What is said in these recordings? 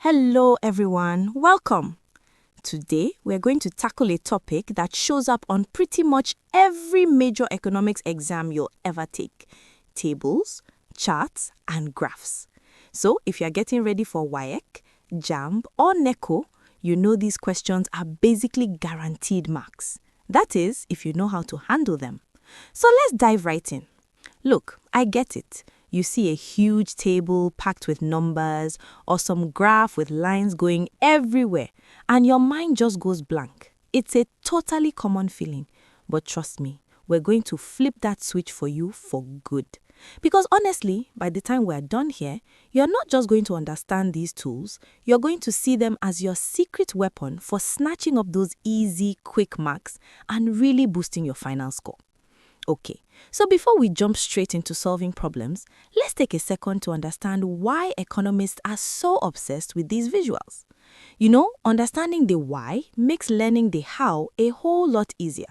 Hello everyone, welcome. Today we're going to tackle a topic that shows up on pretty much every major economics exam you'll ever take: tables, charts, and graphs. So if you're getting ready for WAEC, JAMB, or NECO, you know these questions are basically guaranteed marks. That is, if you know how to handle them. So let's dive right in. Look, I get it. You see a huge table packed with numbers or some graph with lines going everywhere, and your mind just goes blank. It's a totally common feeling. But trust me, we're going to flip that switch for you for good. Because honestly, by the time we're done here, you're not just going to understand these tools, you're going to see them as your secret weapon for snatching up those easy, quick marks and really boosting your final score. Okay, so before we jump straight into solving problems, let's take a second to understand why economists are so obsessed with these visuals. You know, understanding the why makes learning the how a whole lot easier.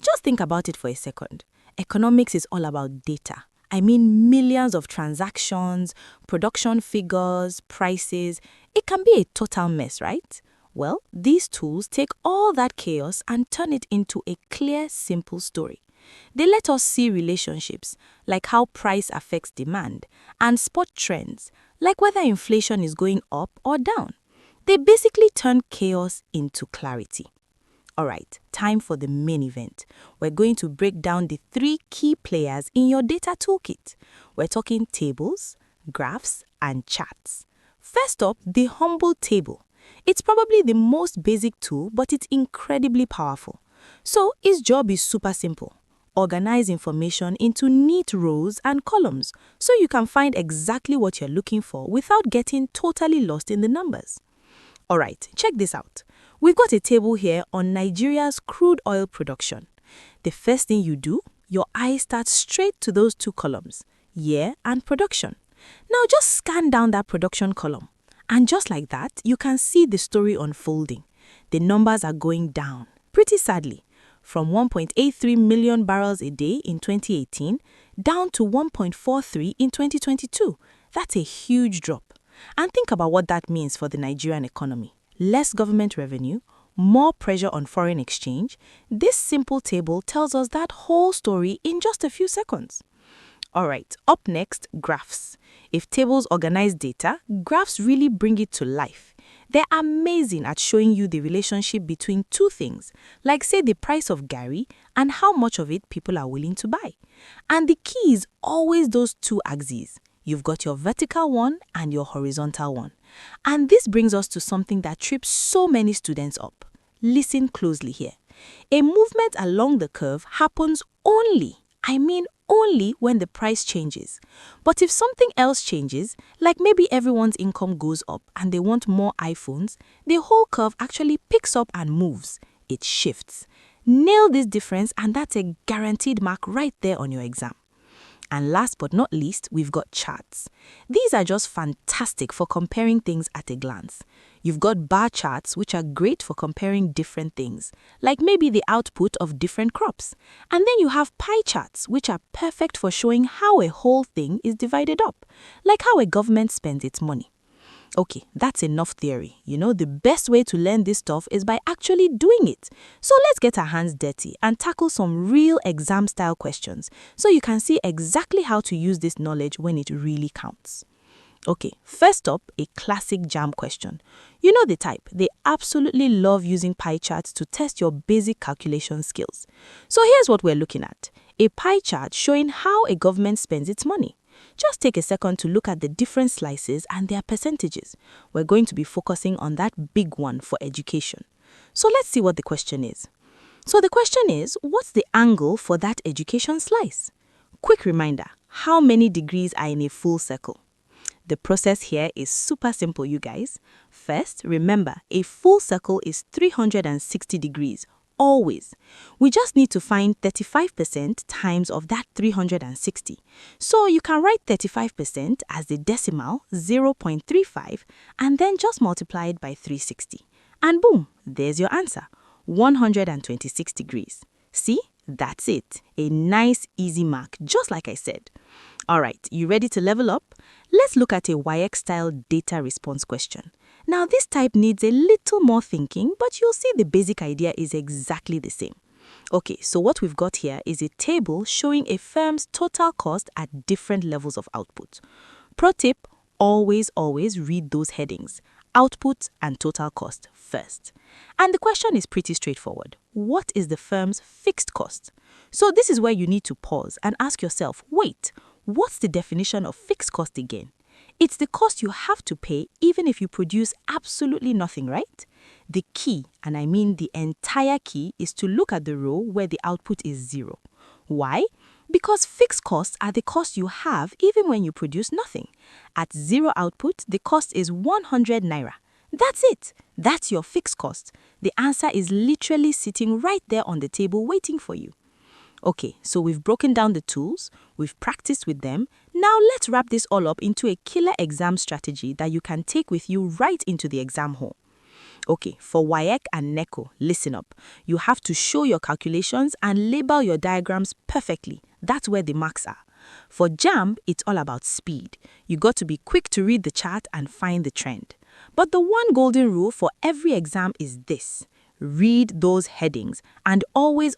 Just think about it for a second. Economics is all about data. I mean, millions of transactions, production figures, prices. It can be a total mess, right? Well, these tools take all that chaos and turn it into a clear, simple story. They let us see relationships, like how price affects demand, and spot trends, like whether inflation is going up or down. They basically turn chaos into clarity. Alright, time for the main event. We're going to break down the three key players in your data toolkit. We're talking tables, graphs, and charts. First up, the humble table. It's probably the most basic tool, but it's incredibly powerful. So its job is super simple. Organize information into neat rows and columns so you can find exactly what you're looking for without getting totally lost in the numbers. Alright, check this out. We've got a table here on Nigeria's crude oil production. The first thing you do, your eye starts straight to those two columns, year and production. Now just scan down that production column. And just like that, you can see the story unfolding. The numbers are going down, pretty sadly, from 1.83 million barrels a day in 2018 down to 1.43 in 2022. That's a huge drop. And think about what that means for the Nigerian economy. Less government revenue, more pressure on foreign exchange. This simple table tells us that whole story in just a few seconds. Alright, up next, graphs. If tables organize data, graphs really bring it to life. They're amazing at showing you the relationship between two things, like say the price of Gary and how much of it people are willing to buy. And the key is always those two axes. You've got your vertical one and your horizontal one. And this brings us to something that trips so many students up. Listen closely here. A movement along the curve happens only when the price changes. But if something else changes, like maybe everyone's income goes up and they want more iPhones, the whole curve actually picks up and moves. It shifts. Nail this difference and that's a guaranteed mark right there on your exam. And last but not least, we've got charts. These are just fantastic for comparing things at a glance. You've got bar charts, which are great for comparing different things, like maybe the output of different crops. And then you have pie charts, which are perfect for showing how a whole thing is divided up, like how a government spends its money. Okay, that's enough theory. You know, the best way to learn this stuff is by actually doing it. So let's get our hands dirty and tackle some real exam-style questions so you can see exactly how to use this knowledge when it really counts. Okay, first up, a classic JAMB question. You know the type. They absolutely love using pie charts to test your basic calculation skills. So here's what we're looking at. A pie chart showing how a government spends its money. Just take a second to look at the different slices and their percentages. We're going to be focusing on that big one for education. So let's see what the question is. So the question is, what's the angle for that education slice? Quick reminder, how many degrees are in a full circle? The process here is super simple, you guys. First, remember, a full circle is 360 degrees. Always. We just need to find 35% times of that 360. So you can write 35% as the decimal 0.35 and then just multiply it by 360. And boom, there's your answer, 126 degrees. See, that's it. A nice easy mark, just like I said. All right, you ready to level up? Let's look at a WIEC-style data response question. Now, this type needs a little more thinking, but you'll see the basic idea is exactly the same. Okay, so what we've got here is a table showing a firm's total cost at different levels of output. Pro tip, always read those headings, output and total cost first. And the question is pretty straightforward. What is the firm's fixed cost? So this is where you need to pause and ask yourself, wait, what's the definition of fixed cost again? It's the cost you have to pay even if you produce absolutely nothing, right? The key, and I mean the entire key, is to look at the row where the output is 0. Why? Because fixed costs are the costs you have even when you produce nothing. At 0 output, the cost is 100 naira. That's it. That's your fixed cost. The answer is literally sitting right there on the table waiting for you. Okay, so we've broken down the tools, we've practiced with them. Now let's wrap this all up into a killer exam strategy that you can take with you right into the exam hall. Okay, for WIEC and NECO, listen up. You have to show your calculations and label your diagrams perfectly. That's where the marks are. For JAMB, it's all about speed. You got to be quick to read the chart and find the trend. But the one golden rule for every exam is this: read those headings and always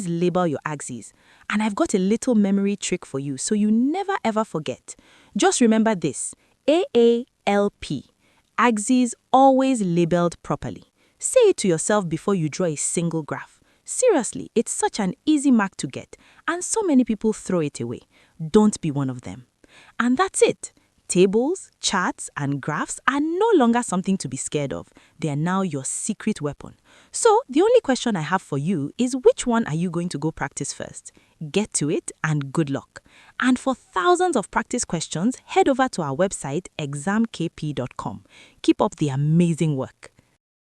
label your axes. And I've got a little memory trick for you so you never ever forget. Just remember this: AALP. Axes always labeled properly. Say it to yourself before you draw a single graph. Seriously, it's such an easy mark to get, and so many people throw it away. Don't be one of them. And that's it. Tables, charts, and graphs are no longer something to be scared of. They are now your secret weapon. So the only question I have for you is, which one are you going to go practice first? Get to it and good luck. And for thousands of practice questions, head over to our website examkp.com. Keep up the amazing work.